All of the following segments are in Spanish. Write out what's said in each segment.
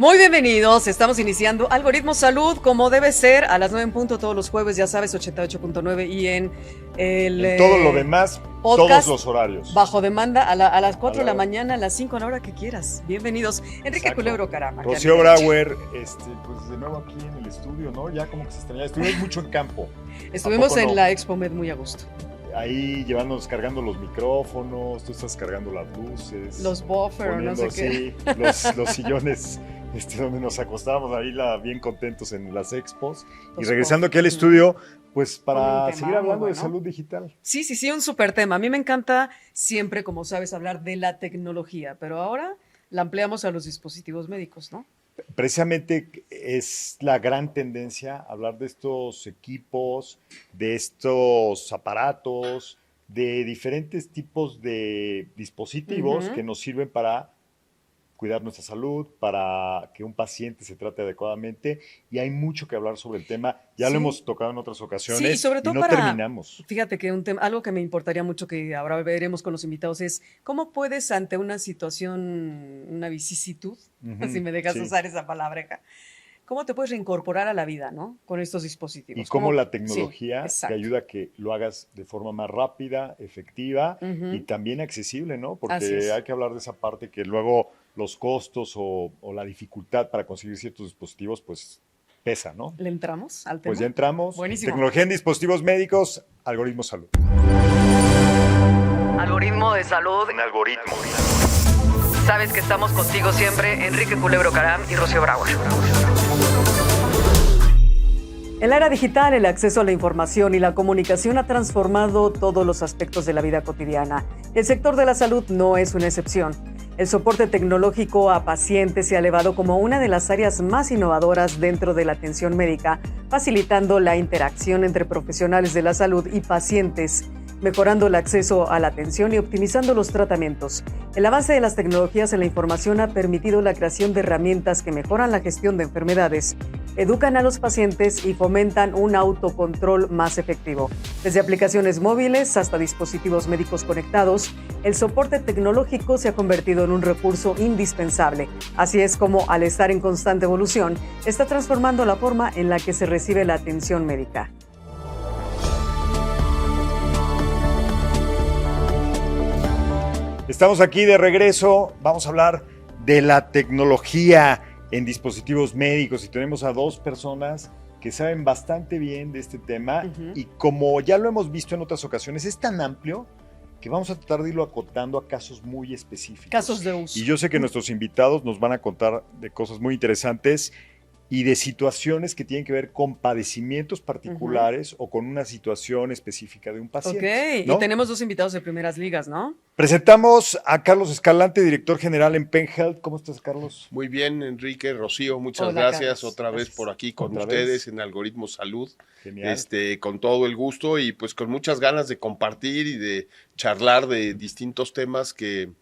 Muy bienvenidos, estamos iniciando Algoritmo Salud como debe ser a las 9 en punto todos los jueves, ya sabes, 88.9 y en todo lo demás, podcast, todos los horarios. Bajo demanda a las 4 de la mañana, a las 5, a la hora que quieras. Bienvenidos. Enrique Culebro Caram. Rocío Brauer, pues de nuevo aquí en el estudio, ¿no? Ya como que se extrañaba. Estuvimos mucho en campo. Estuvimos en la ExpoMed muy a gusto. Ahí cargando los micrófonos, tú estás cargando las luces. Los buffers, no sé qué. Los sillones donde nos acostábamos ahí bien contentos en las expos. Y regresando aquí al estudio, pues para seguir hablando de salud digital. Sí, un súper tema. A mí me encanta siempre, como sabes, hablar de la tecnología, pero ahora la ampliamos a los dispositivos médicos, ¿no? Precisamente es la gran tendencia hablar de estos equipos, de estos aparatos, de diferentes tipos de dispositivos que nos sirven para cuidar nuestra salud, para que un paciente se trate adecuadamente, y hay mucho que hablar sobre el tema. Ya lo hemos tocado en otras ocasiones, y sobre todo no terminamos. Fíjate que algo que me importaría mucho que ahora veremos con los invitados es cómo puedes ante una situación, una vicisitud, si me dejas usar esa palabra, cómo te puedes reincorporar a la vida, ¿no? Con estos dispositivos. Y cómo la tecnología te ayuda a que lo hagas de forma más rápida, efectiva y también accesible, ¿no? Porque hay que hablar de esa parte que luego los costos o la dificultad para conseguir ciertos dispositivos, pues pesa, ¿no? ¿Le entramos al tema? Pues ya entramos. Buenísimo. Tecnología en dispositivos médicos, Algoritmo Salud. Algoritmo de salud. Un algoritmo. Sabes que estamos contigo siempre, Enrique Culebro Caram y Rocío Brauer. En la era digital, el acceso a la información y la comunicación ha transformado todos los aspectos de la vida cotidiana. El sector de la salud no es una excepción. El soporte tecnológico a pacientes se ha elevado como una de las áreas más innovadoras dentro de la atención médica, facilitando la interacción entre profesionales de la salud y pacientes, mejorando el acceso a la atención y optimizando los tratamientos. El avance de las tecnologías en la información ha permitido la creación de herramientas que mejoran la gestión de enfermedades, educan a los pacientes y fomentan un autocontrol más efectivo. Desde aplicaciones móviles hasta dispositivos médicos conectados, el soporte tecnológico se ha convertido en un recurso indispensable. Así es como, al estar en constante evolución, está transformando la forma en la que se recibe la atención médica. Estamos aquí de regreso, vamos a hablar de la tecnología en dispositivos médicos y tenemos a dos personas que saben bastante bien de este tema y como ya lo hemos visto en otras ocasiones, es tan amplio que vamos a tratar de irlo acotando a casos muy específicos. Casos de uso. Y yo sé que nuestros invitados nos van a contar de cosas muy interesantes y de situaciones que tienen que ver con padecimientos particulares o con una situación específica de un paciente. Ok, ¿no? Y tenemos dos invitados de primeras ligas, ¿no? Presentamos a Carlos Escalante, director general en Penn Health. ¿Cómo estás, Carlos? Muy bien, Enrique, Rocío, muchas Hola, gracias. Carlos. Otra vez por aquí con ustedes en Algoritmo Salud. Genial. Con todo el gusto y pues con muchas ganas de compartir y de charlar de distintos temas que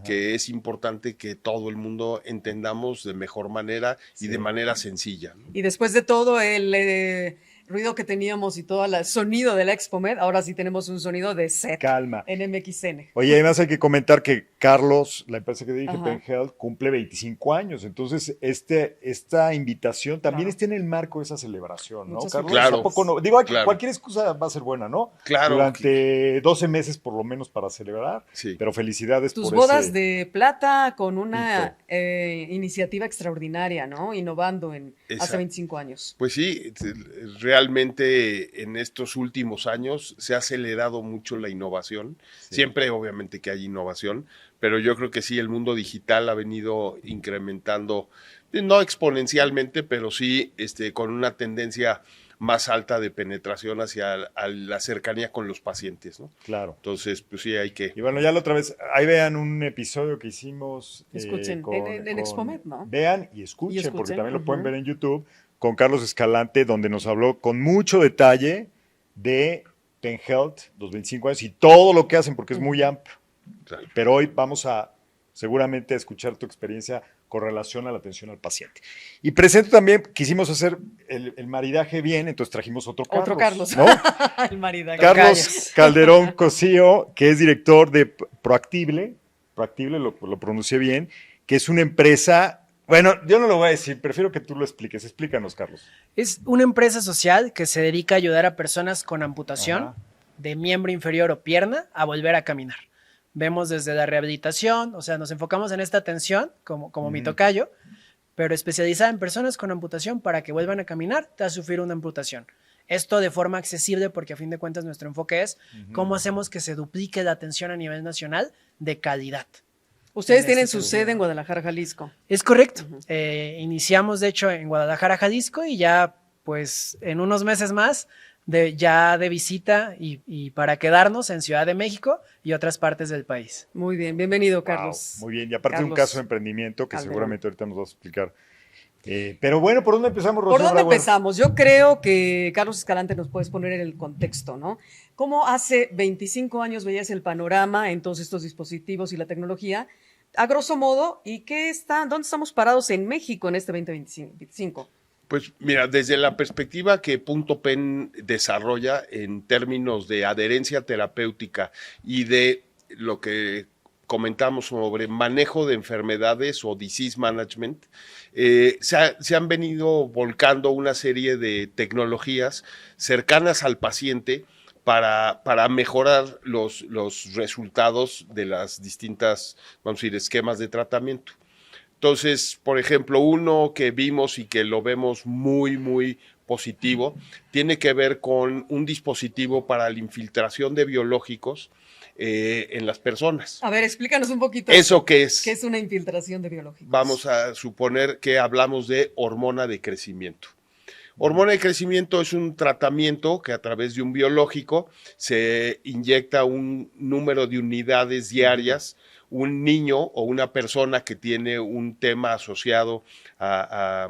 es importante que todo el mundo entendamos de mejor manera y de manera sencilla, ¿no? Y después de todo el ruido que teníamos y todo el sonido de la ExpoMed, ahora sí tenemos un sonido de set. Calma. En MXN. Oye, además hay que comentar que Carlos, la empresa que dirige Penn Health, cumple 25 años. Entonces, esta invitación también está en el marco de esa celebración, ¿no, Carlos? Claro. ¿A poco no? Digo, cualquier excusa va a ser buena, ¿no? Claro. Durante 12 meses por lo menos para celebrar. Sí. Pero felicidades por tus bodas de plata con una iniciativa extraordinaria, ¿no? Innovando hace 25 años. Pues sí, realmente en estos últimos años se ha acelerado mucho la innovación. Sí. Siempre, obviamente, que hay innovación, pero yo creo que sí, el mundo digital ha venido incrementando, no exponencialmente, pero sí con una tendencia más alta de penetración hacia la cercanía con los pacientes, ¿no? Claro. Entonces, pues sí, hay que... Y bueno, ya la otra vez, ahí vean un episodio que hicimos. Escuchen, en ExpoMed, ¿no? Vean y escuchen, porque también lo pueden ver en YouTube, con Carlos Escalante, donde nos habló con mucho detalle de Penn Health, los 25 años y todo lo que hacen, porque es muy amplio. Claro. Pero hoy vamos a seguramente a escuchar tu experiencia con relación a la atención al paciente. Y presento también, quisimos hacer el maridaje bien, entonces trajimos otro Carlos. Otro Carlos, ¿no? El maridaje. Carlos Calderón Cosío, que es director de Proactible lo pronuncié bien, que es una empresa Bueno, yo no lo voy a decir, prefiero que tú lo expliques. Explícanos, Carlos. Es una empresa social que se dedica a ayudar a personas con amputación Ajá. de miembro inferior o pierna a volver a caminar. Vemos desde la rehabilitación, o sea, nos enfocamos en esta atención, como mi tocayo, pero especializada en personas con amputación para que vuelvan a caminar tras sufrir una amputación. Esto de forma accesible porque a fin de cuentas nuestro enfoque es cómo hacemos que se duplique la atención a nivel nacional de calidad. Ustedes En tienen este su sentido. sede en Guadalajara, Jalisco. Es correcto. Iniciamos, de hecho, en Guadalajara, Jalisco, y ya, pues, en unos meses más, ya de visita y para quedarnos en Ciudad de México y otras partes del país. Muy bien, bienvenido, Wow, Carlos. muy bien, y aparte de un Carlos caso de emprendimiento que Calderón. seguramente ahorita nos vas a explicar. Pero bueno, ¿por dónde empezamos, Rocío ¿Por dónde Brauer? empezamos? Yo creo que, Carlos Escalante, nos puedes poner en el contexto, ¿no? ¿Cómo hace 25 años veías el panorama en todos estos dispositivos y la tecnología? A grosso modo, ¿y dónde estamos parados en México en este 2025? Pues mira, desde la perspectiva que Punto Pen desarrolla en términos de adherencia terapéutica y de lo que comentamos sobre manejo de enfermedades o disease management, se han venido volcando una serie de tecnologías cercanas al paciente para mejorar los resultados de las distintas, vamos a decir, esquemas de tratamiento. Entonces, por ejemplo, uno que vimos y que lo vemos muy, muy positivo, tiene que ver con un dispositivo para la infiltración de biológicos en las personas. A ver, explícanos un poquito. ¿Eso qué es? ¿Qué es una infiltración de biológicos? Vamos a suponer que hablamos de hormona de crecimiento. Hormona de crecimiento es un tratamiento que a través de un biológico se inyecta un número de unidades diarias. Un niño o una persona que tiene un tema asociado a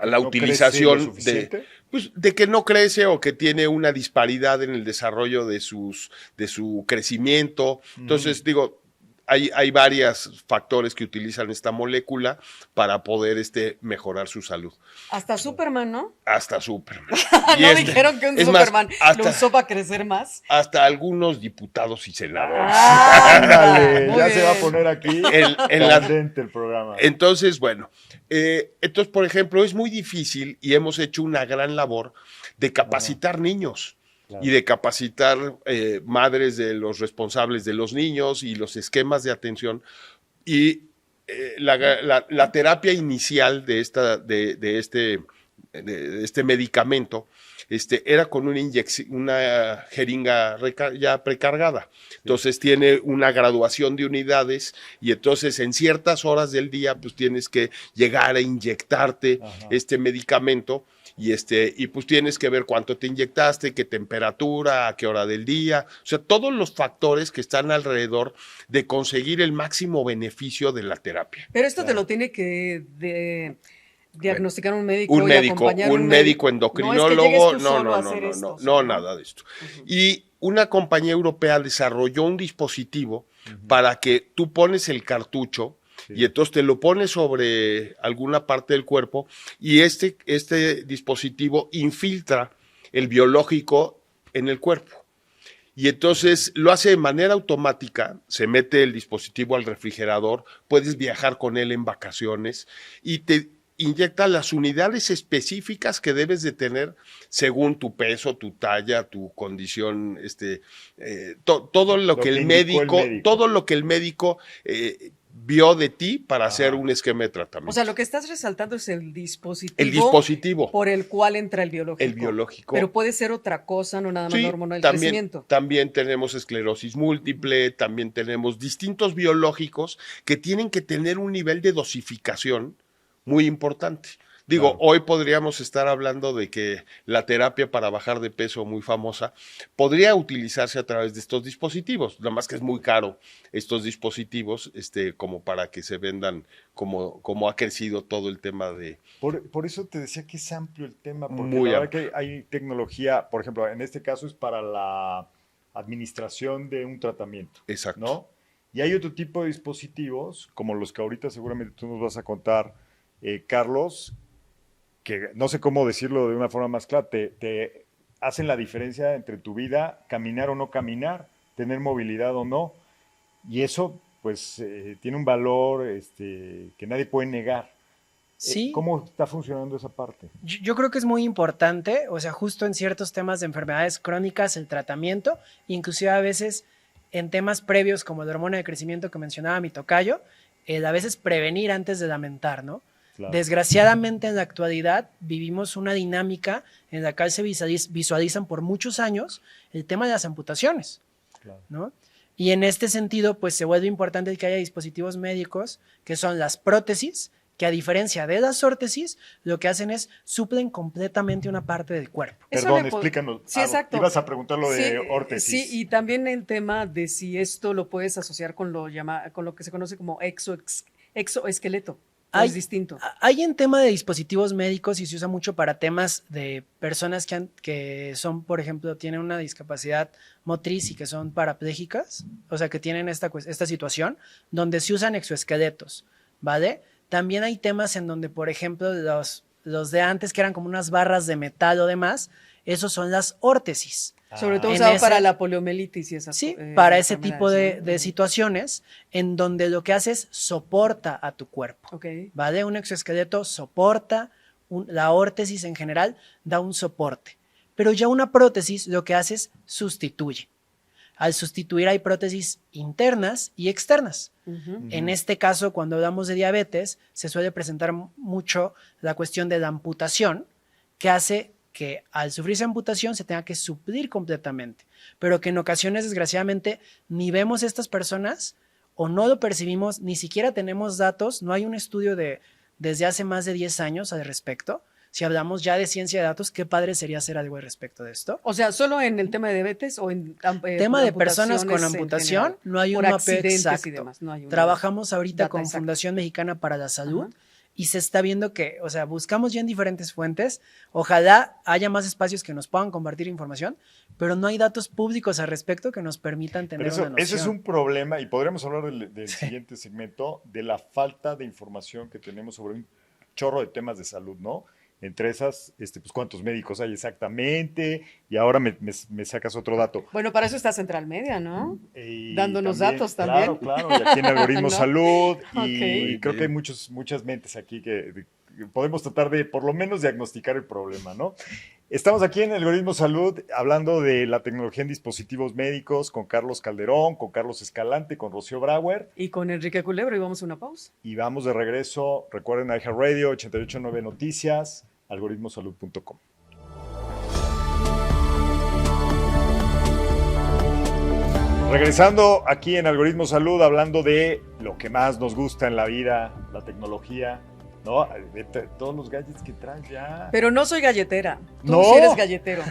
la utilización de que no crece o que tiene una disparidad en el desarrollo de su crecimiento. Entonces, digo, hay varios factores que utilizan esta molécula para poder mejorar su salud. Hasta Superman, ¿no? Hasta Superman. ¿No dijeron que un Superman lo usó para crecer más? Hasta algunos diputados y senadores. Ándale, Muy ya bien. se va a poner aquí candente el programa. Entonces, bueno, por ejemplo, es muy difícil y hemos hecho una gran labor de capacitar niños. Claro. Y de capacitar madres de los responsables de los niños y los esquemas de atención. Y la terapia inicial de este medicamento era con una jeringa ya precargada. Entonces tiene una graduación de unidades y entonces en ciertas horas del día pues tienes que llegar a inyectarte este medicamento. Y pues tienes que ver cuánto te inyectaste, qué temperatura, a qué hora del día, o sea, todos los factores que están alrededor de conseguir el máximo beneficio de la terapia. Pero esto te lo tiene que diagnosticar un médico. Un médico endocrinólogo, no, nada de esto. Y una compañía europea desarrolló un dispositivo para que tú pones el cartucho. Sí. Y entonces te lo pones sobre alguna parte del cuerpo y este dispositivo infiltra el biológico en el cuerpo. Y entonces lo hace de manera automática, se mete el dispositivo al refrigerador, puedes viajar con él en vacaciones y te inyecta las unidades específicas que debes de tener según tu peso, tu talla, tu condición, todo lo que el médico vio de ti para hacer un esquema de tratamiento. O sea, lo que estás resaltando es el dispositivo. El dispositivo. Por el cual entra el biológico. El biológico. Pero puede ser otra cosa, no nada más la hormona del crecimiento. También tenemos esclerosis múltiple, también tenemos distintos biológicos que tienen que tener un nivel de dosificación muy importante. Digo, claro. Hoy podríamos estar hablando de que la terapia para bajar de peso muy famosa podría utilizarse a través de estos dispositivos, nada más que es muy caro estos dispositivos como para que se vendan como ha crecido todo el tema de... Por eso te decía que es amplio el tema, porque muy la verdad que hay tecnología, por ejemplo, en este caso es para la administración de un tratamiento. Exacto. ¿No? Y hay otro tipo de dispositivos, como los que ahorita seguramente tú nos vas a contar, Carlos, que no sé cómo decirlo de una forma más clara, te hacen la diferencia entre tu vida, caminar o no caminar, tener movilidad o no, y eso pues tiene un valor que nadie puede negar. Sí. ¿Cómo está funcionando esa parte? Yo creo que es muy importante, o sea, justo en ciertos temas de enfermedades crónicas, el tratamiento, inclusive a veces en temas previos como la hormona de crecimiento que mencionaba mi tocayo, a veces prevenir antes de lamentar, ¿no? Claro. Desgraciadamente en la actualidad vivimos una dinámica en la cual se visualizan por muchos años el tema de las amputaciones, Claro. ¿no? Y en este sentido, pues se vuelve importante que haya dispositivos médicos que son las prótesis, que a diferencia de las órtesis, lo que hacen es suplen completamente una parte del cuerpo. Perdón, explícanos. Sí, exacto. Ibas a preguntar lo de Sí, órtesis. Sí, y también el tema de si esto lo puedes asociar con lo que se conoce como exoesqueleto. Es distinto. Hay en tema de dispositivos médicos y se usa mucho para temas de personas que son, por ejemplo, tienen una discapacidad motriz y que son parapléjicas, o sea, que tienen esta situación, donde se usan exoesqueletos, ¿vale? También hay temas en donde, por ejemplo, los de antes, que eran como unas barras de metal o demás, esos son las órtesis. Sobre todo usado para la poliomielitis y esas Sí, para ese tipo de situaciones en donde lo que hace es soporta a tu cuerpo. Okay. ¿Vale? Un exoesqueleto soporta, la órtesis en general da un soporte. Pero ya una prótesis lo que hace es sustituye. Al sustituir hay prótesis internas y externas. En este caso, cuando hablamos de diabetes, se suele presentar mucho la cuestión de la amputación, que hace que al sufrirse amputación se tenga que suplir completamente, pero que en ocasiones, desgraciadamente, ni vemos estas personas o no lo percibimos, ni siquiera tenemos datos, no hay un estudio desde hace más de 10 años al respecto. Si hablamos ya de ciencia de datos, qué padre sería hacer algo al respecto de esto. O sea, ¿solo en el tema de diabetes o en tema de personas con amputación? No hay un mapeo exacto. Demás, no hay Trabajamos ahorita con Fundación Mexicana para la Salud y se está viendo que, o sea, buscamos ya en diferentes fuentes. Ojalá haya más espacios que nos puedan compartir información, pero no hay datos públicos al respecto que nos permitan tener una noción. Ese es un problema, y podríamos hablar del siguiente segmento, de la falta de información que tenemos sobre un chorro de temas de salud, ¿no? Entre esas, pues cuántos médicos hay exactamente, y ahora me sacas otro dato. Bueno, para eso está Central Media, ¿no? Y dándonos también, datos también. Claro, y aquí en Algoritmo ¿No? Salud, y Okay. creo que hay muchas mentes aquí que podemos tratar de, por lo menos, diagnosticar el problema, ¿no? Estamos aquí en Algoritmo Salud hablando de la tecnología en dispositivos médicos con Carlos Calderón, con Carlos Escalante, con Rocío Brauer. Y con Enrique Culebro, y vamos a una pausa. Y vamos de regreso. Recuerden iHeartRadio, 889 Noticias, algoritmosalud.com. Regresando aquí en Algoritmo Salud, hablando de lo que más nos gusta en la vida, la tecnología, ¿no? De todos los gadgets que traes ya. Pero no soy galletera. Tú No. sí eres galletero.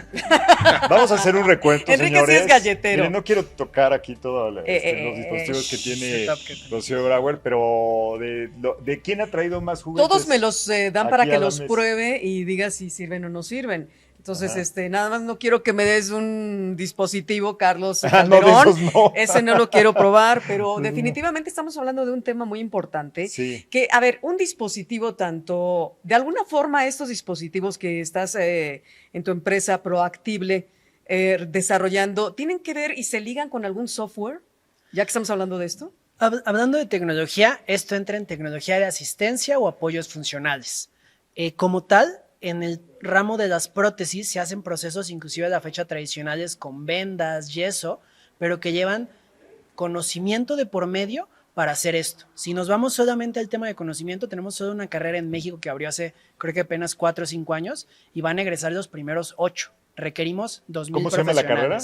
Vamos a hacer un recuento, Enrique señores. sí es galletero. Miren, no quiero tocar aquí todos los dispositivos que tiene Rocío Brauer, pero de quién ha traído más juguetes. Todos me los dan para aquí que a la los mesa. pruebe y diga si sirven o no sirven. Entonces, nada más no quiero que me des un dispositivo, Carlos Calderón. No, de esos no. Ese no lo quiero probar, pero definitivamente estamos hablando de un tema muy importante. Sí. Que, a ver, un dispositivo tanto, de alguna forma estos dispositivos que estás en tu empresa Proactible desarrollando, ¿tienen que ver y se ligan con algún software? Ya que estamos hablando de esto. Hablando de tecnología, esto entra en tecnología de asistencia o apoyos funcionales. Como tal, en el ramo de las prótesis se hacen procesos inclusive a la fecha tradicionales con vendas, yeso, pero que llevan conocimiento de por medio para hacer esto. Si nos vamos solamente al tema de conocimiento, tenemos solo una carrera en México que abrió hace creo que apenas 4 o 5 años y van a egresar los primeros 8. Requerimos 2,000 ¿Cómo se llama la carrera?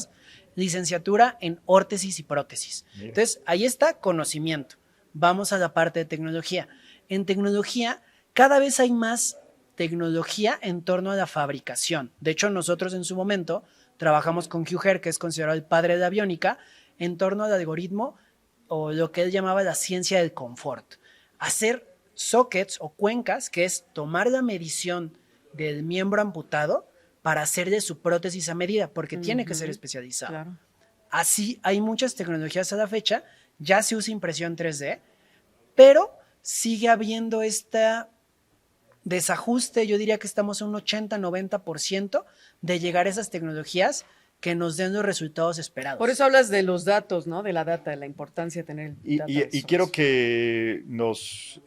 Licenciatura en órtesis y prótesis. Mira. Entonces, ahí está conocimiento. Vamos a la parte de tecnología. En tecnología, cada vez hay más tecnología en torno a la fabricación. De hecho, nosotros en su momento trabajamos con Hugh Herr, que es considerado el padre de la aviónica, en torno al algoritmo o lo que él llamaba la ciencia del confort. Hacer sockets o cuencas, que es tomar la medición del miembro amputado para hacerle su prótesis a medida, porque tiene que ser especializado. Claro. Así hay muchas tecnologías a la fecha, ya se usa impresión 3D, pero sigue habiendo esta desajuste. Yo diría que estamos en un 80-90% de llegar a esas tecnologías que nos den los resultados esperados. Por eso hablas de los datos, ¿no? De la data, de la importancia de tener Y datos. quiero que nos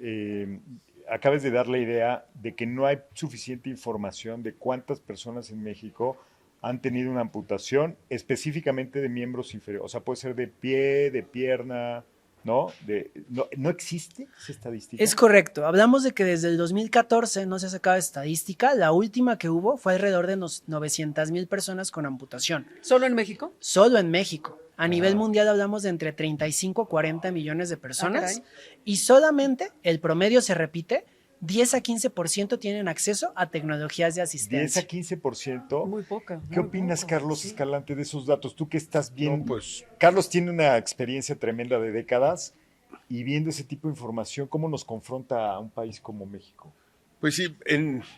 acabas de dar la idea de que no hay suficiente información de cuántas personas en México han tenido una amputación específicamente de miembros inferiores. O sea, puede ser de pie, de pierna, ¿no? ¿No existe esa estadística? Es correcto. Hablamos de que desde el 2014 no se ha sacado estadística. La última que hubo fue alrededor de 900,000 personas con amputación. ¿Solo en México? Solo en México. A nivel mundial hablamos de entre 35 a 40 millones de personas y solamente el promedio se repite. 10 a 15% tienen acceso a tecnologías de asistencia. 10 a 15%. Muy poca. ¿Qué opinas, Carlos Escalante, de esos datos? Tú que estás viendo, No, pues, Carlos tiene una experiencia tremenda de décadas y viendo ese tipo de información, ¿cómo nos confronta a un país como México? Pues sí,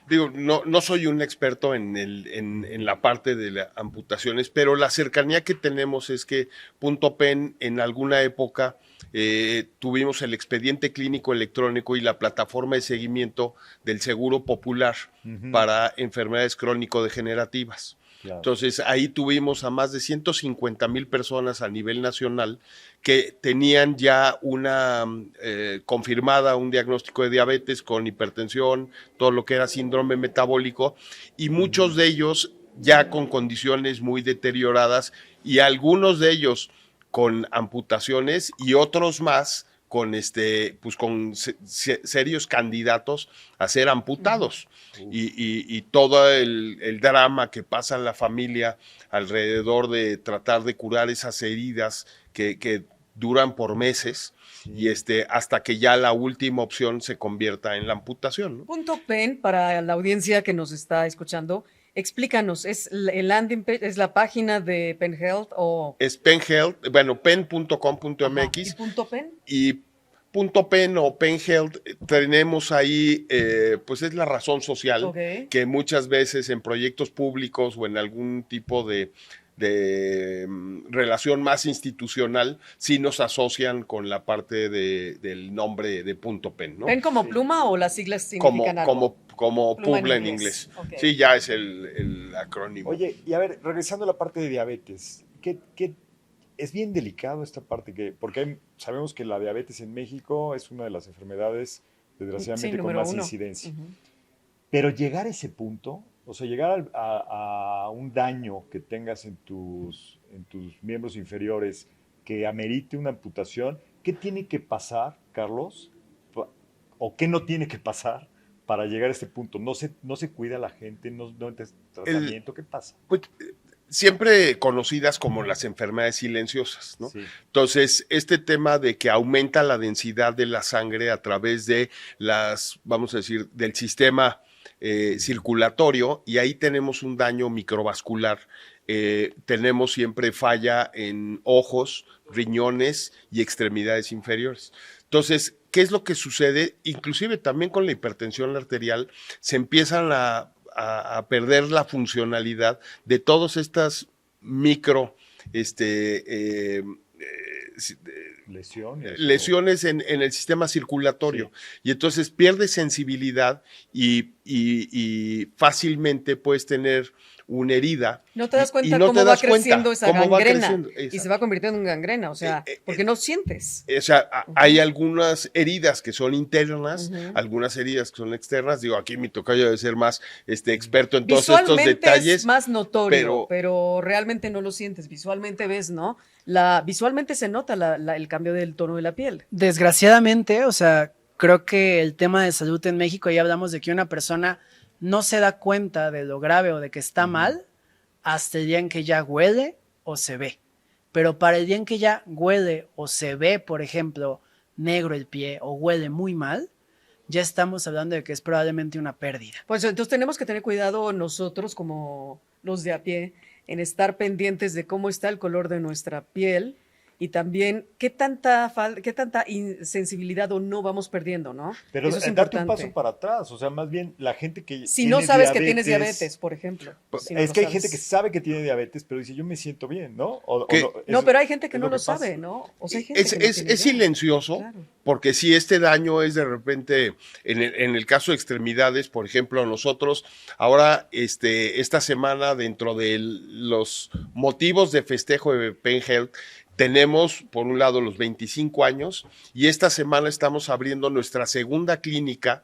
digo, no soy un experto en la parte de las amputaciones, pero la cercanía que tenemos es que Punto Pen en alguna época tuvimos el expediente clínico electrónico y la plataforma de seguimiento del Seguro Popular para enfermedades crónico-degenerativas. Claro. Entonces ahí tuvimos a más de 150,000 personas a nivel nacional que tenían ya una confirmada un diagnóstico de diabetes con hipertensión, todo lo que era síndrome metabólico, y muchos de ellos ya con condiciones muy deterioradas y algunos de ellos con amputaciones y otros más con pues con serios candidatos a ser amputados. Y todo el drama que pasa en la familia alrededor de tratar de curar esas heridas que duran por meses y hasta que ya la última opción se convierta en la amputación, ¿no? Punto Pen, para la audiencia que nos está escuchando, explícanos, ¿es el landing page, es la página de Penn Health o...? Es Penn Health, bueno, pen.com.mx. ¿Y Punto Pen? Y Punto Pen o Penn Health tenemos ahí, pues es la razón social, que muchas veces en proyectos públicos o en algún tipo de relación más institucional sí nos asocian con la parte del nombre de Punto Pen, ¿no? ¿Pen como pluma o las siglas significan algo? Como Pluma Publa en en inglés. inglés. Okay. Sí, ya es el acrónimo. Oye, y a ver, regresando a la parte de diabetes, ¿qué es bien delicado esta parte? Porque sabemos que la diabetes en México es una de las enfermedades, desgraciadamente, con más incidencia. Pero llegar a ese punto, o sea, llegar a un daño que tengas en tus miembros inferiores que amerite una amputación, ¿qué tiene que pasar, Carlos? ¿O qué no tiene que pasar para llegar a este punto? ¿No se cuida la gente? ¿No tratamiento? ¿Qué pasa? Pues, siempre conocidas como las enfermedades silenciosas, ¿no? Sí. Entonces, este tema de que aumenta la densidad de la sangre a través de vamos a decir, del sistema circulatorio, y ahí tenemos un daño microvascular. Tenemos siempre falla en ojos, riñones y extremidades inferiores. Entonces, ¿qué es lo que sucede? Inclusive también con la hipertensión arterial se empiezan a perder la funcionalidad de todas estas micro lesiones en el sistema circulatorio. Sí. Y entonces pierdes sensibilidad y fácilmente puedes tener una herida. No te das cuenta cómo va creciendo esa gangrena y se va convirtiendo en gangrena, o sea, porque no sientes. O sea, hay algunas heridas que son internas, algunas heridas que son externas. Digo, aquí mi tocayo debe ser más experto en todos estos detalles. Es más notorio, pero realmente no lo sientes. Visualmente ves, ¿no? Visualmente se nota el cambio del tono de la piel. Desgraciadamente, o sea, creo que el tema de salud en México, ya hablamos de que una persona no se da cuenta de lo grave o de que está mal hasta el día en que ya huele o se ve. Pero para el día en que ya huele o se ve, por ejemplo, negro el pie o huele muy mal, ya estamos hablando de que es probablemente una pérdida. Pues entonces tenemos que tener cuidado nosotros como los de a pie en estar pendientes de cómo está el color de nuestra piel y también qué tanta insensibilidad o no vamos perdiendo, ¿no? Pero es darte un paso para atrás, o sea, más bien la gente que si no sabes que tienes diabetes, por ejemplo. Si no hay gente que sabe que tiene diabetes, pero dice, yo me siento bien, ¿no? No, pero hay gente que no lo sabe, ¿no? O sea, hay gente es silencioso, claro. Porque si este daño es de repente, en el caso de extremidades, por ejemplo, nosotros, ahora, esta semana, dentro de los motivos de festejo de Penn Health, tenemos, por un lado, los 25 años y esta semana estamos abriendo nuestra segunda clínica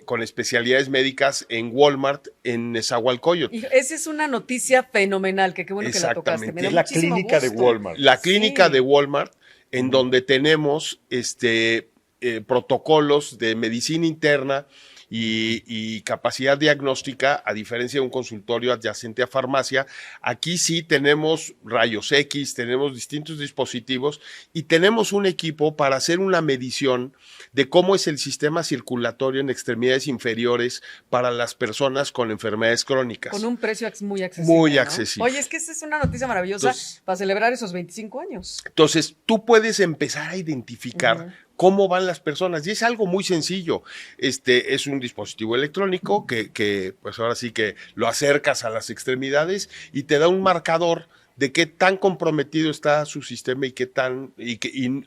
con especialidades médicas en Walmart en Nezahualcóyotl. Y esa es una noticia fenomenal, que qué bueno que la tocaste. Me da Es la muchísimo clínica gusto. de Walmart. La clínica Sí. de Walmart, en donde tenemos protocolos de medicina interna y capacidad diagnóstica, a diferencia de un consultorio adyacente a farmacia. Aquí sí tenemos rayos X, tenemos distintos dispositivos y tenemos un equipo para hacer una medición de cómo es el sistema circulatorio en extremidades inferiores para las personas con enfermedades crónicas. Con un precio muy accesible. Muy ¿no? accesible. Oye, es que esa es una noticia maravillosa para celebrar esos 25 años. Entonces, tú puedes empezar a identificar cómo van las personas y es algo muy sencillo. Es un dispositivo electrónico que pues ahora sí que lo acercas a las extremidades y te da un marcador de qué tan comprometido está su sistema y qué tan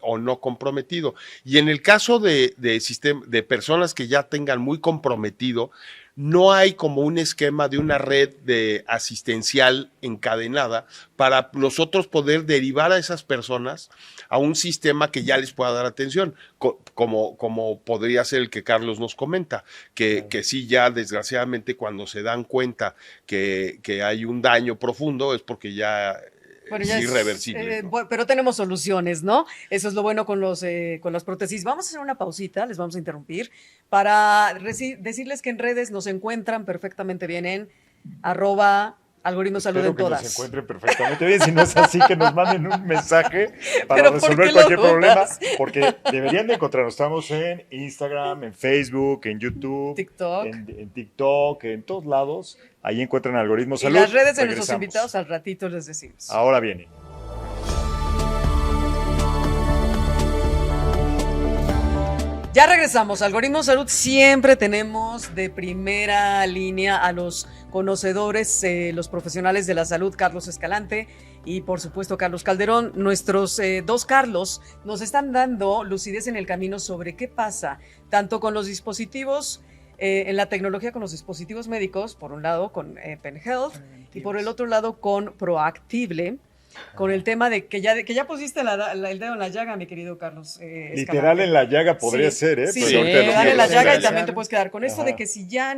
o no comprometido. Y en el caso de personas que ya tengan muy comprometido, no hay como un esquema de una red de asistencial encadenada para nosotros poder derivar a esas personas a un sistema que ya les pueda dar atención, como podría ser el que Carlos nos comenta, que sí ya desgraciadamente cuando se dan cuenta que hay un daño profundo es porque ya... Bueno, ya es irreversible. ¿No? Pero tenemos soluciones, ¿no? Eso es lo bueno con las prótesis. Vamos a hacer una pausita, les vamos a interrumpir, para decirles que en redes nos encuentran perfectamente bien en @algoritmo salud en todas. Que nos encuentren perfectamente bien, si no es así, que nos manden un mensaje para ¿Pero por resolver qué cualquier lo problema, dudas? porque deberían de encontrarnos. Estamos en Instagram, en Facebook, en YouTube, TikTok. en TikTok, en todos lados. Ahí encuentran Algoritmo Y Salud. las redes de nuestros Regresamos. invitados al ratito les decimos. Ahora viene. Ya regresamos. Algoritmo Salud, siempre tenemos de primera línea a los conocedores, los profesionales de la salud, Carlos Escalante y por supuesto Carlos Calderón. Nuestros dos Carlos nos están dando lucidez en el camino sobre qué pasa, tanto con los dispositivos, en la tecnología con los dispositivos médicos, por un lado con PenHealth y por el otro lado con Proactible. Con el tema de que ya pusiste el dedo en la llaga, mi querido Carlos. Literal en la llaga podría Sí, ser, ¿eh? Sí, Pero ahorita lo dale que- la llaga y sí. también te puedes quedar con esto Ajá. de que si ya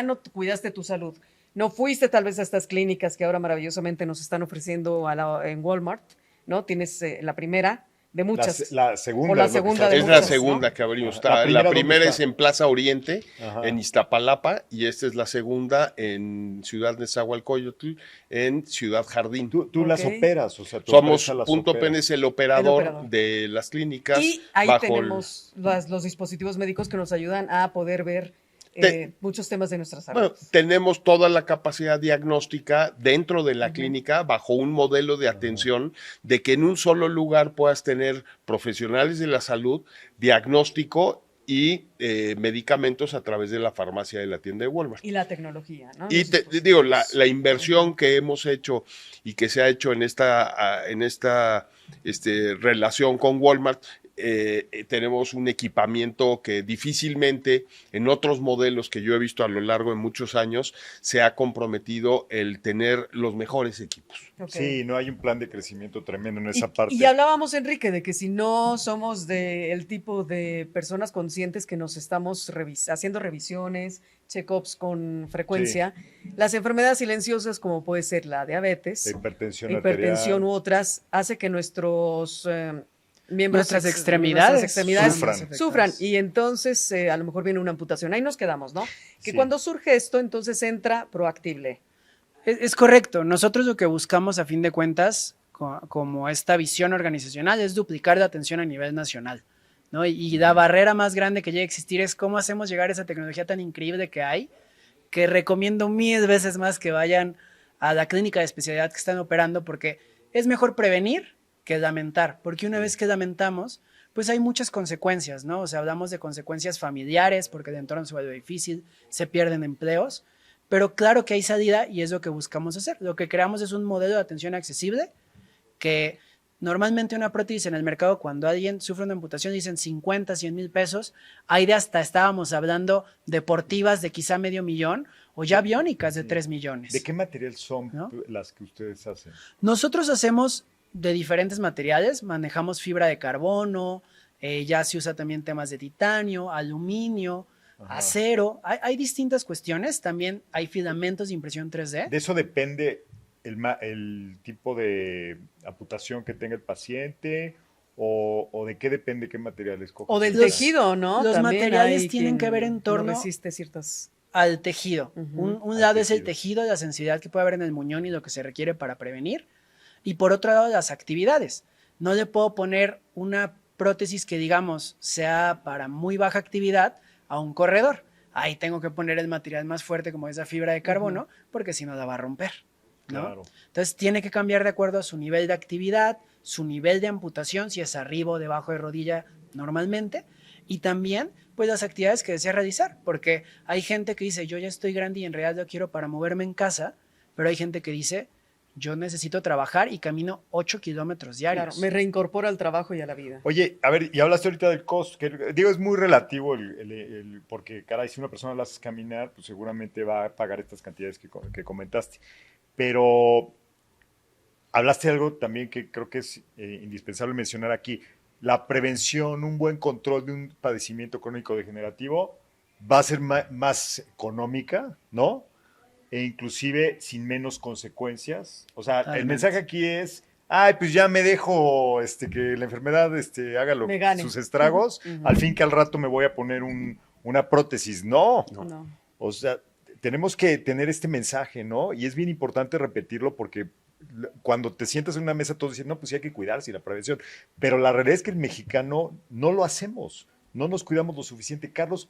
no cuidaste tu salud, no fuiste tal vez a estas clínicas que ahora maravillosamente nos están ofreciendo en Walmart, ¿no? Tienes la primera de muchas. La segunda. O la es lo que segunda está- de Es muchas, la segunda que abrimos. Ajá. La ¿Dónde primera está? es en Plaza Oriente, Ajá. en Iztapalapa, y esta es la segunda en Ciudad Nezahualcóyotl, en Ciudad Jardín. Tú las Ok. operas, o sea, tu Somos empresa las Punto opera. Pen es el El operador operador. de las clínicas. Y ahí bajo tenemos los dispositivos médicos que nos ayudan a poder ver muchos temas de nuestra salud. Bueno, tenemos toda la capacidad diagnóstica dentro de la clínica bajo un modelo de atención de que en un solo lugar puedas tener profesionales de la salud, diagnóstico y medicamentos a través de la farmacia de la tienda de Walmart. Y la tecnología, ¿no? Y Los dispositivos. digo, la inversión que hemos hecho y que se ha hecho en esta relación con Walmart, tenemos un equipamiento que difícilmente en otros modelos que yo he visto a lo largo de muchos años se ha comprometido el tener los mejores equipos. Ok. Sí, no hay un plan de crecimiento tremendo en esa parte. Y hablábamos, Enrique, de que si no somos del tipo de personas conscientes que nos estamos haciendo revisiones, check-ups con frecuencia, las enfermedades silenciosas como puede ser la diabetes, La hipertensión hipertensión u arterial. otras, hace que nuestros miembros, Nuestras extremidades sufran. Y entonces a lo mejor viene una amputación. Ahí nos quedamos, ¿no? Que Sí. cuando surge esto, entonces entra Proactible. Es correcto. Nosotros lo que buscamos a fin de cuentas, como esta visión organizacional, es duplicar la atención a nivel nacional, ¿no? Y la barrera más grande que llega a existir es cómo hacemos llegar esa tecnología tan increíble que hay, que recomiendo 1000 veces más que vayan a la clínica de especialidad que están operando, porque es mejor prevenir que lamentar, porque una vez que lamentamos, pues hay muchas consecuencias, ¿no? O sea, hablamos de consecuencias familiares, porque el entorno se vuelve difícil, se pierden empleos, pero claro que hay salida y es lo que buscamos hacer. Lo que creamos es un modelo de atención accesible que normalmente una prótesis en el mercado, cuando alguien sufre una amputación, dicen 50, 100 mil pesos. Hay de hasta, estábamos hablando, deportivas de quizá $500,000 o ya biónicas de 3 millones. ¿De qué material son ¿No? las que ustedes hacen? Nosotros hacemos de diferentes materiales, manejamos fibra de carbono, ya se usa también temas de titanio, aluminio, acero, hay distintas cuestiones, también hay filamentos de impresión 3D. De eso depende el tipo de amputación que tenga el paciente o de qué depende qué material escoge. O del tejido, ¿no? Los También materiales hay tienen quien que ver en torno no resiste ciertas... al tejido. Un Al lado es el tejido. tejido, la sensibilidad que puede haber en el muñón y lo que se requiere para prevenir. Y por otro lado, las actividades. No le puedo poner una prótesis que, digamos, sea para muy baja actividad a un corredor. Ahí tengo que poner el material más fuerte, como esa fibra de carbono, porque si no la va a romper, ¿no? Claro. Entonces tiene que cambiar de acuerdo a su nivel de actividad, su nivel de amputación, si es arriba o debajo de rodilla normalmente, y también pues las actividades que desea realizar, porque hay gente que dice, yo ya estoy grande y en realidad lo quiero para moverme en casa, pero hay gente que dice, yo necesito trabajar y camino 8 kilómetros diarios. Claro, me reincorporo al trabajo y a la vida. Oye, a ver, y hablaste ahorita del costo, que digo, es muy relativo porque, caray, si una persona la haces caminar, pues seguramente va a pagar estas cantidades que comentaste. Pero hablaste de algo también que creo que es indispensable mencionar aquí. La prevención, un buen control de un padecimiento crónico degenerativo va a ser más económica, ¿no? E inclusive sin menos consecuencias. O sea, Totalmente. el mensaje aquí es, ay, pues ya me dejo que la enfermedad haga Me gane. sus estragos, al fin que al rato me voy a poner una prótesis. No. No. O sea, tenemos que tener este mensaje, ¿no? Y es bien importante repetirlo porque cuando te sientas en una mesa todos dicen, no, pues sí hay que cuidarse y la prevención. Pero la realidad es que el mexicano no lo hacemos, no nos cuidamos lo suficiente. Carlos,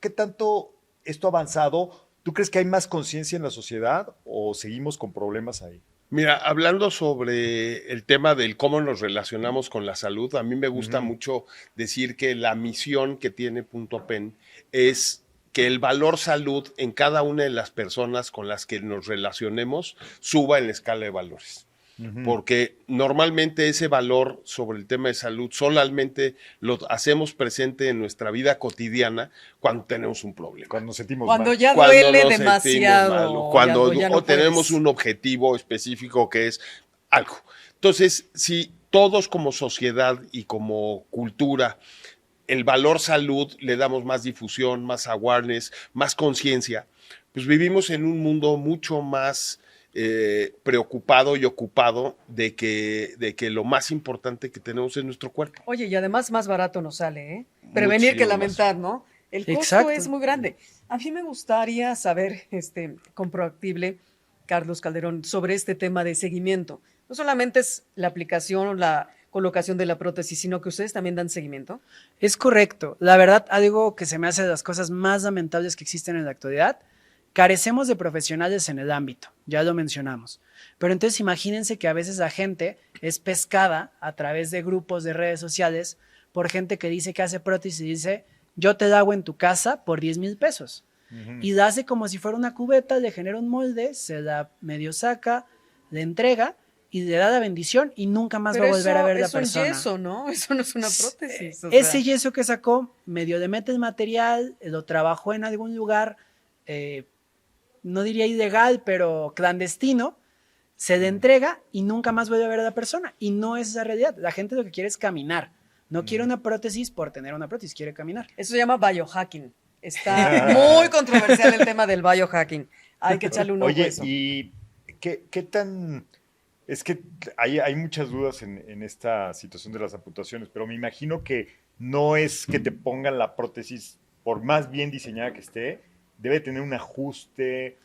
¿qué tanto esto ha avanzado? ¿Tú crees que hay más conciencia en la sociedad o seguimos con problemas ahí? Mira, hablando sobre el tema del cómo nos relacionamos con la salud, a mí me gusta mucho decir que la misión que tiene Punto Pen es que el valor salud en cada una de las personas con las que nos relacionemos suba en la escala de valores. Porque normalmente ese valor sobre el tema de salud solamente lo hacemos presente en nuestra vida cotidiana cuando tenemos un problema. Cuando nos sentimos Cuando mal. ya Cuando duele nos demasiado. sentimos mal, cuando ya no tenemos puedes. un objetivo específico que es algo. Entonces, si todos como sociedad y como cultura, el valor salud le damos más difusión, más awareness, más conciencia, pues vivimos en un mundo mucho más preocupado y ocupado de que lo más importante que tenemos es nuestro cuerpo. Oye, y además más barato nos sale, ¿eh? Prevenir que Muchísimo lamentar, ¿no? El costo Exacto. es muy grande. A mí me gustaría saber, con Proactible, Carlos Calderón, sobre este tema de seguimiento. No solamente es la aplicación o la colocación de la prótesis, sino que ustedes también dan seguimiento. Es correcto. La verdad, algo que se me hace de las cosas más lamentables que existen en la actualidad, carecemos de profesionales en el ámbito, ya lo mencionamos. Pero entonces imagínense que a veces la gente es pescada a través de grupos de redes sociales por gente que dice que hace prótesis y dice, yo te la hago en tu casa por 10,000 pesos. Y la hace como si fuera una cubeta, le genera un molde, se la medio saca, le entrega y le da la bendición y nunca más va a volver a ver la persona. Es un yeso, ¿no? Eso no es una prótesis. o Ese sea. yeso que sacó, medio le mete el material, lo trabajó en algún lugar, no diría ilegal, pero clandestino, se le entrega y nunca más vuelve a ver a la persona. Y no es esa realidad. La gente lo que quiere es caminar. No quiere una prótesis por tener una prótesis, quiere caminar. Eso se llama biohacking. Está muy controversial el tema del biohacking. Hay que echarle un ojo a Oye, eso. ¿y qué tan...? Es que hay muchas dudas en esta situación de las amputaciones, pero me imagino que no es que te pongan la prótesis, por más bien diseñada que esté, debe tener un ajuste,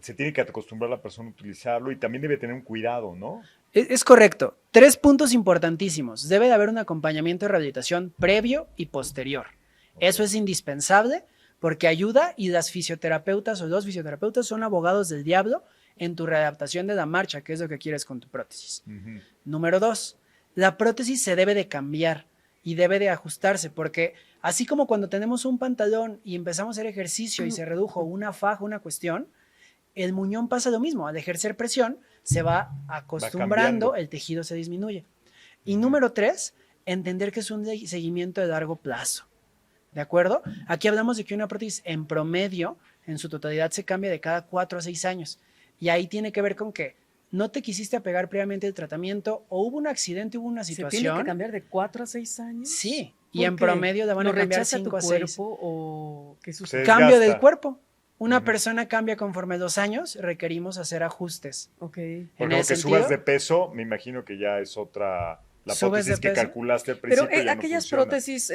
se tiene que acostumbrar a la persona a utilizarlo y también debe tener un cuidado, ¿no? Es correcto. 3 puntos importantísimos. Debe de haber un acompañamiento de rehabilitación previo y posterior. Eso es indispensable porque ayuda y las fisioterapeutas o los fisioterapeutas son abogados del diablo en tu readaptación de la marcha, que es lo que quieres con tu prótesis. Número 2, la prótesis se debe de cambiar y debe de ajustarse porque así como cuando tenemos un pantalón y empezamos a hacer ejercicio y se redujo una faja, una cuestión, el muñón pasa lo mismo. Al ejercer presión se va acostumbrando, el tejido se disminuye. Y número 3, entender que es un seguimiento de largo plazo. ¿De acuerdo? Aquí hablamos de que una prótesis en promedio, en su totalidad, se cambia de cada 4 a 6 años. Y ahí tiene que ver con que no te quisiste apegar previamente al tratamiento o hubo un accidente, hubo una ¿Se situación. tiene que cambiar de 4 a 6 años? Sí, ¿Por y en qué? promedio le van a ¿Lo cambiar rechaza 5 tu a 6. cuerpo o qué sucede? desgasta. Cambio del cuerpo. Una persona cambia conforme los años, requerimos hacer ajustes. Ok. Por En ejemplo, ese que subas sentido, de peso, me imagino que ya es otra. La ¿Subes prótesis de que peso? calculaste al Pero principio ya no aquellas funciona. prótesis,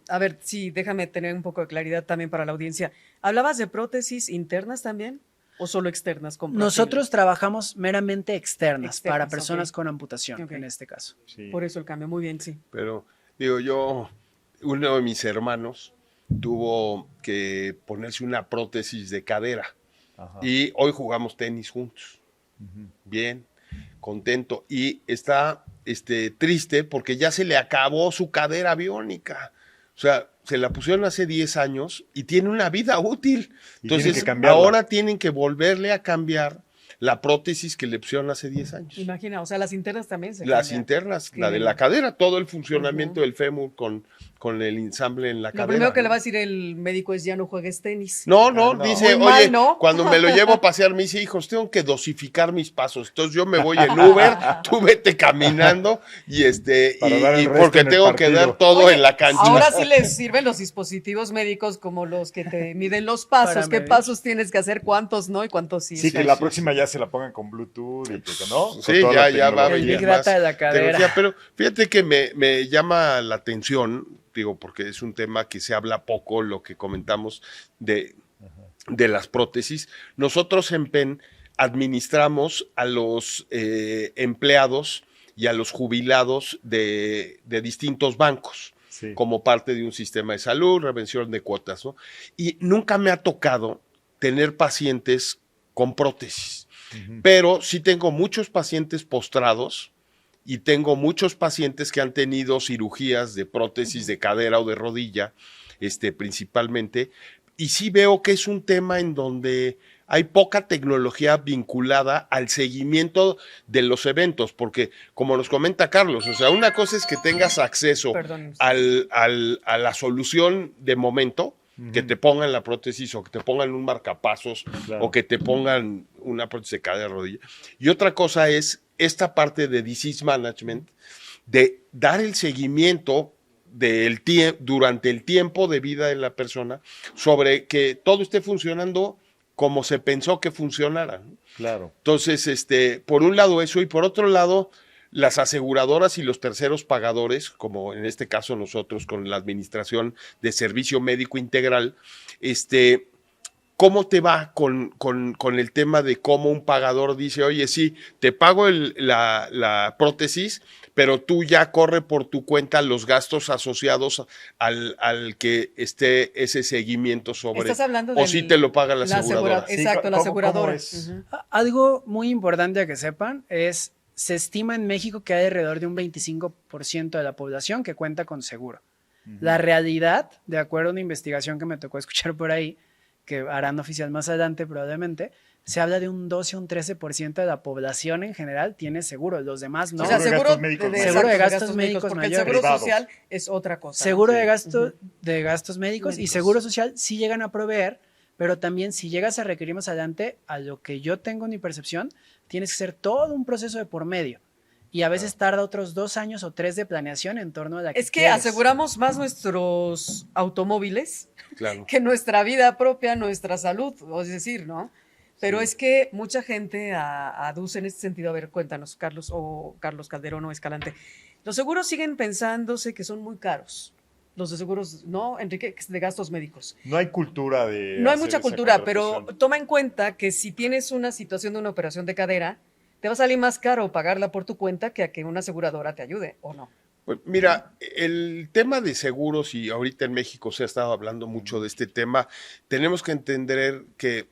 a ver, sí, déjame tener un poco de claridad también para la audiencia. ¿Hablabas de prótesis internas también o solo externas? nosotros trabajamos meramente externas para Externas, personas ok. con amputación, Ok. en este caso. Sí. Por eso el cambio, muy bien, sí. Pero digo, uno de mis hermanos tuvo que ponerse una prótesis de cadera Ajá. y hoy jugamos tenis juntos. Ujú. Bien, contento. Y está triste porque ya se le acabó su cadera biónica. O sea, se la pusieron hace 10 años y tiene una vida útil. Y tienen Entonces, que cambiarla. ahora tienen que volverle a cambiar la prótesis que le pusieron hace 10 años. Imagina, o sea, las internas también se Las cambian. internas, Qué la de bien. la cadera, todo el funcionamiento Ujú. del fémur con el ensamble en la Lo cadera. primero que ¿no? le va a decir el médico es ya no juegues tenis. No, no. dice, Muy mal, oye, ¿no? cuando me lo llevo a pasear, me dice, hijos, tengo que dosificar mis pasos. Entonces yo me voy en Uber, tú vete caminando y Para dar el y resto porque en el tengo que partido. dar todo Oye, en la cancha. ahora sí les sirven los dispositivos médicos como los que te miden los pasos. Para ¿Qué medir. pasos tienes que hacer? ¿Cuántos no? Y cuántos sí. Sí, que la próxima ya se la pongan con Bluetooth y que, ¿no? Con Sí, toda la ya va a tecnología. El venir Big más Data de la cadera. tecnología. Pero fíjate que me llama la atención, digo, porque es un tema que se habla poco, lo que comentamos de las prótesis. Nosotros en PEN administramos a los empleados y a los jubilados de distintos bancos. Sí. Como parte de un sistema de salud, revención de cuotas, ¿no? Y nunca me ha tocado tener pacientes con prótesis, pero sí tengo muchos pacientes postrados y tengo muchos pacientes que han tenido cirugías de prótesis de cadera o de rodilla, principalmente, y sí veo que es un tema en donde hay poca tecnología vinculada al seguimiento de los eventos, porque como nos comenta Carlos, o sea, una cosa es que tengas acceso Perdón. a la solución de momento, que te pongan la prótesis o que te pongan un marcapasos Claro. o que te pongan una prótesis de cadera de rodilla. Y otra cosa es esta parte de disease management, de dar el seguimiento durante el tiempo de vida de la persona sobre que todo esté funcionando como se pensó que funcionara, ¿no? Claro. Entonces, por un lado eso, y por otro lado, las aseguradoras y los terceros pagadores, como en este caso nosotros con la Administración de Servicio Médico Integral, ¿cómo te va con el tema de cómo un pagador dice, oye, sí, te pago la prótesis, pero tú ya corre por tu cuenta los gastos asociados al que esté ese seguimiento sobre, Estás hablando o si te lo paga la aseguradora? Exacto, la ¿cómo aseguradora. es? Ujú. Algo muy importante a que sepan es, se estima en México que hay alrededor de un 25% de la población que cuenta con seguro. La realidad, de acuerdo a una investigación que me tocó escuchar por ahí, que harán oficial más adelante probablemente, se habla de un 12 o un 13% de la población en general tiene seguro, los demás no. O sea, Seguro de seguro gastos médicos mayores. Seguro de exacto, gastos médicos porque el mayores. seguro Privados. social es otra cosa. Seguro Sí. de gastos médicos y Médicos. seguro social sí llegan a proveer, pero también si llegas a requerir más adelante, a lo que yo tengo en mi percepción, tienes que hacer todo un proceso de por medio. Y a veces tarda otros 2 años o 3 de planeación en torno a la que Es que quieres. aseguramos más nuestros automóviles Claro. que nuestra vida propia, nuestra salud, es decir, ¿no? Pero es que mucha gente aduce en este sentido, a ver, cuéntanos, Carlos Calderón o Escalante. Los seguros siguen pensándose que son muy caros. Los de seguros, ¿no, Enrique? De gastos médicos. No hay cultura de. No hay hacer mucha esa cultura, pero contratación. toma en cuenta que si tienes una situación de una operación de cadera, te va a salir más caro pagarla por tu cuenta que a que una aseguradora te ayude, ¿o no? Pues mira, el tema de seguros, y ahorita en México se ha estado hablando mucho de este tema, tenemos que entender que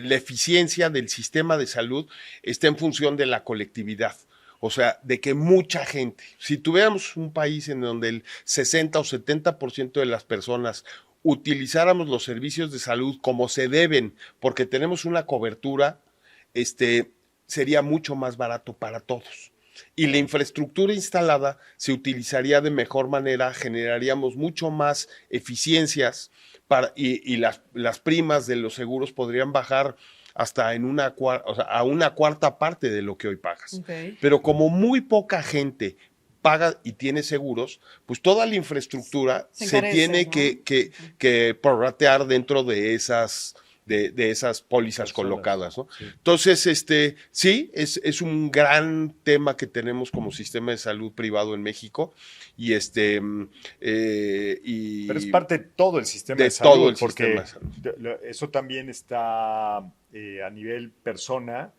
la eficiencia del sistema de salud está en función de la colectividad. O sea, de que mucha gente, si tuviéramos un país en donde el 60 o 70% de las personas utilizáramos los servicios de salud como se deben, porque tenemos una cobertura, sería mucho más barato para todos. Y la infraestructura instalada se utilizaría de mejor manera, generaríamos mucho más eficiencias, y las primas de los seguros podrían bajar hasta a una cuarta parte de lo que hoy pagas. Okay. Pero como muy poca gente paga y tiene seguros, pues toda la infraestructura se tiene, ¿no?, que prorratear dentro de esas pólizas polocadas, ¿no? Sí. Entonces, sí, es un gran tema que tenemos como sistema de salud privado en México y pero es parte de todo el sistema de salud, todo el porque sistema de salud. Eso también está a nivel persona.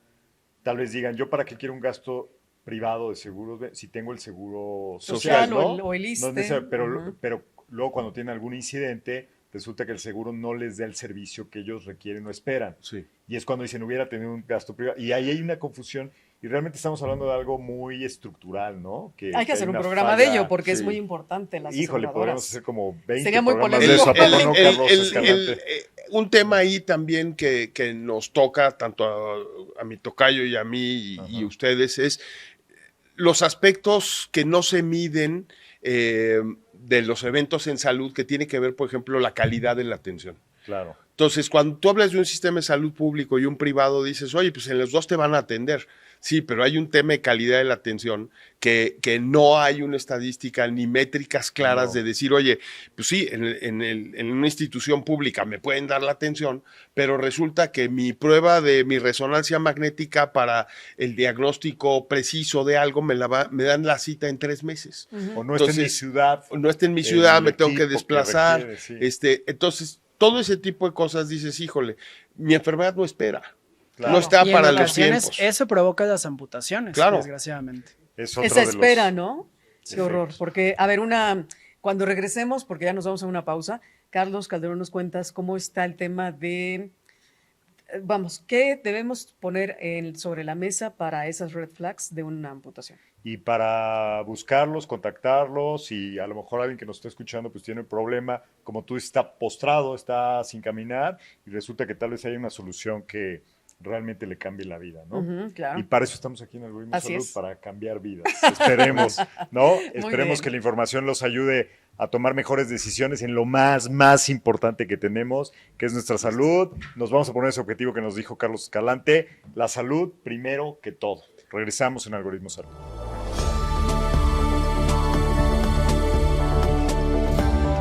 Tal vez digan, ¿yo para qué quiero un gasto privado de seguros si tengo el seguro social, ¿no? O el ISSSTE. No, pero luego cuando tienen algún incidente, resulta que el seguro no les da el servicio que ellos requieren o esperan. Sí. Y es cuando dicen, hubiera tenido un gasto privado. Y ahí hay una confusión. Y realmente estamos hablando de algo muy estructural, ¿no? Hay que hacer un programa de ello, porque es muy importante. Híjole, podríamos hacer como 20 Sería muy programas polémico. de eso. ¿A poco no, Carlos Escalante? Un tema ahí también que nos toca tanto a mi tocayo y a mí y ustedes es los aspectos que no se miden de los eventos en salud, que tiene que ver, por ejemplo, la calidad de la atención. Claro. Entonces, cuando tú hablas de un sistema de salud público y un privado, dices, oye, pues en los dos te van a atender. Sí, pero hay un tema de calidad de la atención que no hay una estadística ni métricas claras de decir, oye, pues sí, en una institución pública me pueden dar la atención, pero resulta que mi prueba de mi resonancia magnética para el diagnóstico preciso de algo me dan la cita en 3 meses. O no está en mi ciudad. O no está en mi ciudad, me tengo que desplazar. Requiere, sí. Entonces, todo ese tipo de cosas dices, híjole, mi enfermedad no espera. Claro. No está y para en los ocasiones tiempos. eso provoca las amputaciones, claro, desgraciadamente. Esa espera, ¿no? Qué horror. Efectos. Porque, a ver, cuando regresemos, porque ya nos vamos a una pausa, Carlos Calderón, nos cuentas cómo está el tema de, ¿qué debemos poner sobre la mesa para esas red flags de una amputación? Y para buscarlos, contactarlos, y a lo mejor alguien que nos está escuchando pues tiene un problema, como tú, está postrado, está sin caminar, y resulta que tal vez hay una solución que realmente le cambie la vida, ¿no? Claro. Y para eso estamos aquí en Algoritmo Así Salud, es. para cambiar vidas. Esperemos, ¿no? Esperemos bien. que la información los ayude a tomar mejores decisiones en lo más importante que tenemos, que es nuestra salud. Nos vamos a poner ese objetivo que nos dijo Carlos Escalante, la salud primero que todo. Regresamos en Algoritmo Salud.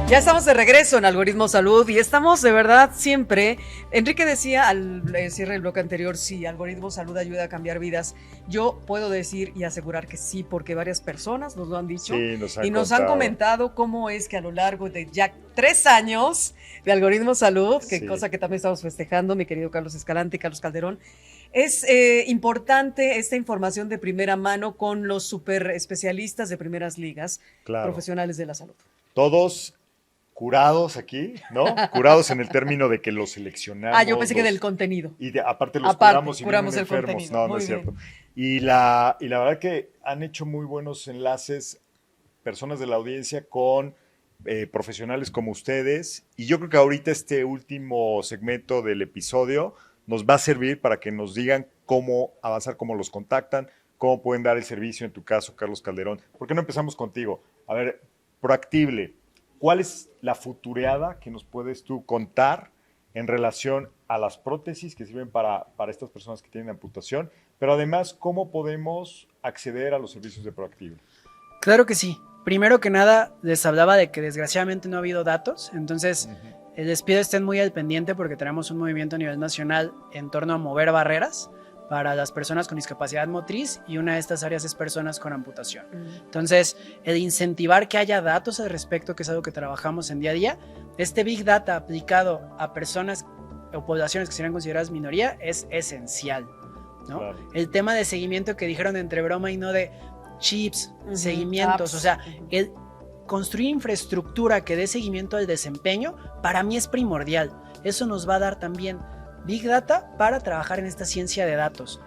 Ya estamos de regreso en Algoritmo Salud y estamos de verdad siempre. Enrique decía al cierre del bloque anterior, sí, Algoritmo Salud ayuda a cambiar vidas. Yo puedo decir y asegurar que sí, porque varias personas nos lo han dicho, sí, nos han comentado cómo es que a lo largo de ya 3 años de Algoritmo Salud, que cosa que también estamos festejando, mi querido Carlos Escalante y Carlos Calderón, es importante esta información de primera mano con los super especialistas de primeras ligas, profesionales de la salud. Todos curados aquí, ¿no? Curados en el término de que los seleccionamos. Yo pensé que del contenido. Y aparte los curamos y vienen el enfermos. contenido. No es cierto. Y la verdad que han hecho muy buenos enlaces personas de la audiencia con profesionales como ustedes. Y yo creo que ahorita este último segmento del episodio nos va a servir para que nos digan cómo avanzar, cómo los contactan, cómo pueden dar el servicio en tu caso, Carlos Calderón. ¿Por qué no empezamos contigo? A ver, Proactible. ¿Cuál es la futureada que nos puedes tú contar en relación a las prótesis que sirven para estas personas que tienen amputación? Pero además, ¿cómo podemos acceder a los servicios de Proactible? Claro que sí. Primero que nada, les hablaba de que desgraciadamente no ha habido datos. Entonces, les pido estén muy al pendiente porque tenemos un movimiento a nivel nacional en torno a mover barreras para las personas con discapacidad motriz, y una de estas áreas es personas con amputación. Entonces, el incentivar que haya datos al respecto, que es algo que trabajamos en día a día, este Big Data aplicado a personas o poblaciones que serían consideradas minoría es esencial, ¿no? Claro. El tema de seguimiento que dijeron entre broma y no, de chips, seguimientos, apps. o sea, el construir infraestructura que dé seguimiento al desempeño, para mí es primordial. Eso nos va a dar también Big Data para trabajar en esta ciencia de datos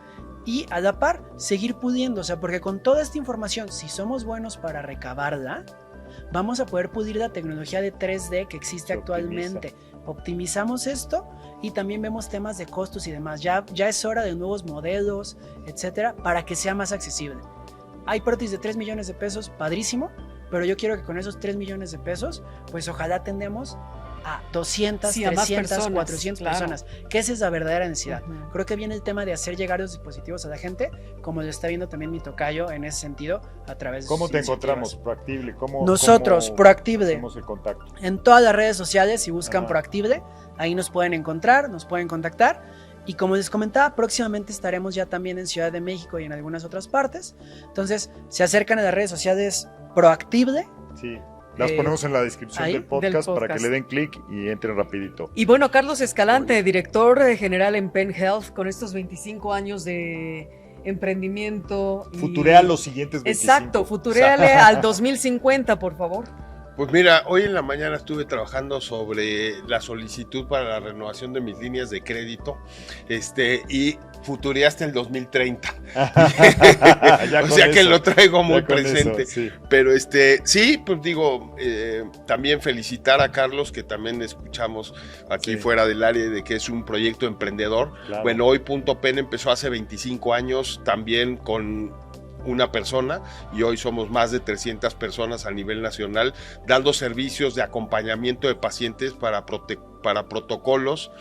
y a la par seguir pudiendo, o sea, porque con toda esta información, si somos buenos para recabarla, vamos a poder pulir la tecnología de 3D que existe actualmente. Optimizamos esto y también vemos temas de costos y demás. Ya es hora de nuevos modelos, etcétera, para que sea más accesible. Hay prótesis de 3 millones de pesos, padrísimo, pero yo quiero que con esos 3 millones de pesos, pues ojalá tendemos a 200, Sí, a más 300, personas, 400 claro. personas, que esa es la verdadera necesidad. Ujú. Creo que viene el tema de hacer llegar los dispositivos a la gente, como lo está viendo también mi tocayo en ese sentido, a través de ¿Cómo sus te iniciativas. encontramos, Proactible? Nosotros, Proactible. Hacemos el contacto. En todas las redes sociales, si buscan Ajá. Proactible, ahí nos pueden encontrar, nos pueden contactar. Y como les comentaba, próximamente estaremos ya también en Ciudad de México y en algunas otras partes. Entonces, se acercan a las redes sociales Proactible. Sí. Las ponemos en la descripción ahí, del podcast para podcast. que le den clic y entren rapidito. Y bueno, Carlos Escalante, director general en Penn Health, con estos 25 años de emprendimiento. Futurea los siguientes 25. Exacto, futureale al 2050, por favor. Pues mira, hoy en la mañana estuve trabajando sobre la solicitud para la renovación de mis líneas de crédito, y futuré hasta el 2030. Ya O con sea que eso, lo traigo muy ya con presente. eso, sí. Pero sí, pues digo, también felicitar a Carlos, que también escuchamos aquí Sí. fuera del área de que es un proyecto emprendedor. Claro. Bueno, hoy Punto Pen empezó hace 25 años también con una persona, y hoy somos más de 300 personas a nivel nacional dando servicios de acompañamiento de pacientes para protocolos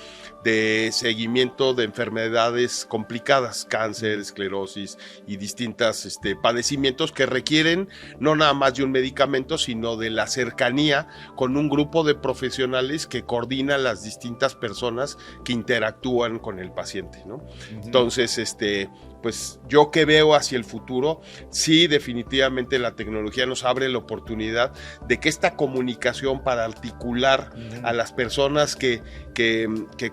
de seguimiento de enfermedades complicadas, cáncer, esclerosis y distintos padecimientos que requieren no nada más de un medicamento, sino de la cercanía con un grupo de profesionales que coordinan las distintas personas que interactúan con el paciente, ¿no? Entonces, pues yo que veo hacia el futuro, sí, definitivamente la tecnología nos abre la oportunidad de que esta comunicación para articular a las personas que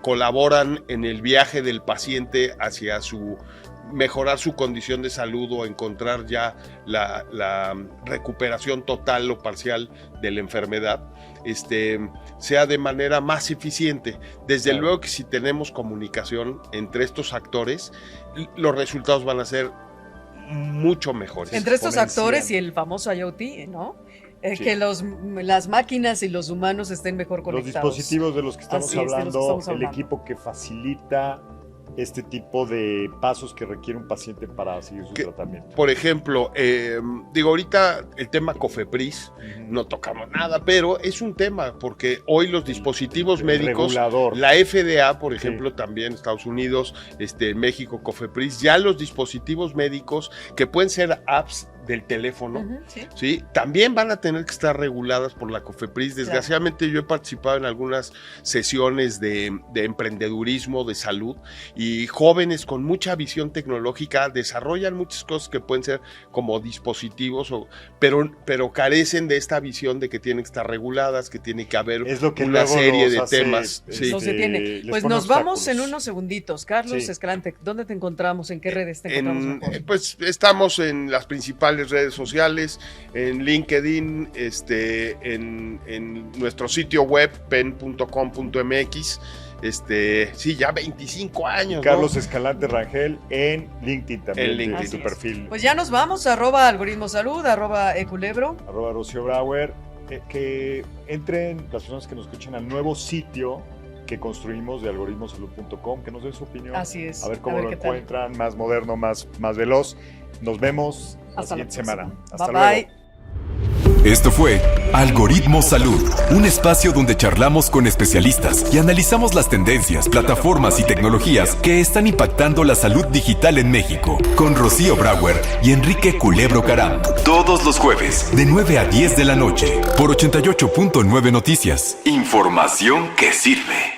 colaboran en el viaje del paciente hacia mejorar su condición de salud o encontrar ya la recuperación total o parcial de la enfermedad, sea de manera más eficiente. Desde Claro. luego que si tenemos comunicación entre estos actores, los resultados van a ser mucho mejores. Entre estos exponencial. actores y el famoso IoT, ¿no? Sí. Que las máquinas y los humanos estén mejor Los conectados. dispositivos de los que estamos Así es, de los que hablando, estamos el hablando. equipo que facilita este tipo de pasos que requiere un paciente para seguir su Que- tratamiento. Por ejemplo, ahorita el tema COFEPRIS, no tocamos nada, pero es un tema porque hoy los dispositivos El médicos, regulador. la FDA, por Sí. ejemplo, también Estados Unidos, México, COFEPRIS, ya los dispositivos médicos que pueden ser apps del teléfono, Ujú, sí. ¿sí? También van a tener que estar reguladas por la COFEPRIS. Desgraciadamente yo he participado en algunas sesiones de emprendedurismo, de salud, y jóvenes con mucha visión tecnológica desarrollan muchas cosas que pueden ser como dispositivos, pero carecen de esta visión de que tienen que estar reguladas, que tiene que haber Es lo que una luego serie los de hace, temas. Sí. No se tiene. les Pues pone nos vamos obstáculos. en unos segunditos. Carlos Sí. Escalante, ¿dónde te encontramos? ¿En qué redes te encontramos mejor? Pues estamos en las principales redes sociales, en LinkedIn, en nuestro sitio web pen.com.mx. Sí, ya 25 años. Carlos ¿no? Escalante Rangel en LinkedIn también, En LinkedIn. en su Así es. perfil, Pues ya nos vamos, @algoritmo salud, @eculebro. @Rocío Brauer, que entren las personas que nos escuchen al nuevo sitio que construimos de algoritmosalud.com, que nos den su opinión. Así es. A ver cómo lo qué tal. encuentran, más moderno, más veloz. Nos vemos la Hasta la siguiente semana. próxima. Hasta Bye, luego. bye. Esto fue Algoritmo Salud, un espacio donde charlamos con especialistas y analizamos las tendencias, plataformas y tecnologías que están impactando la salud digital en México, con Rocío Brauer y Enrique Culebro Caram. Todos los jueves, de 9 a 10 de la noche, por 88.9 Noticias. Información que sirve.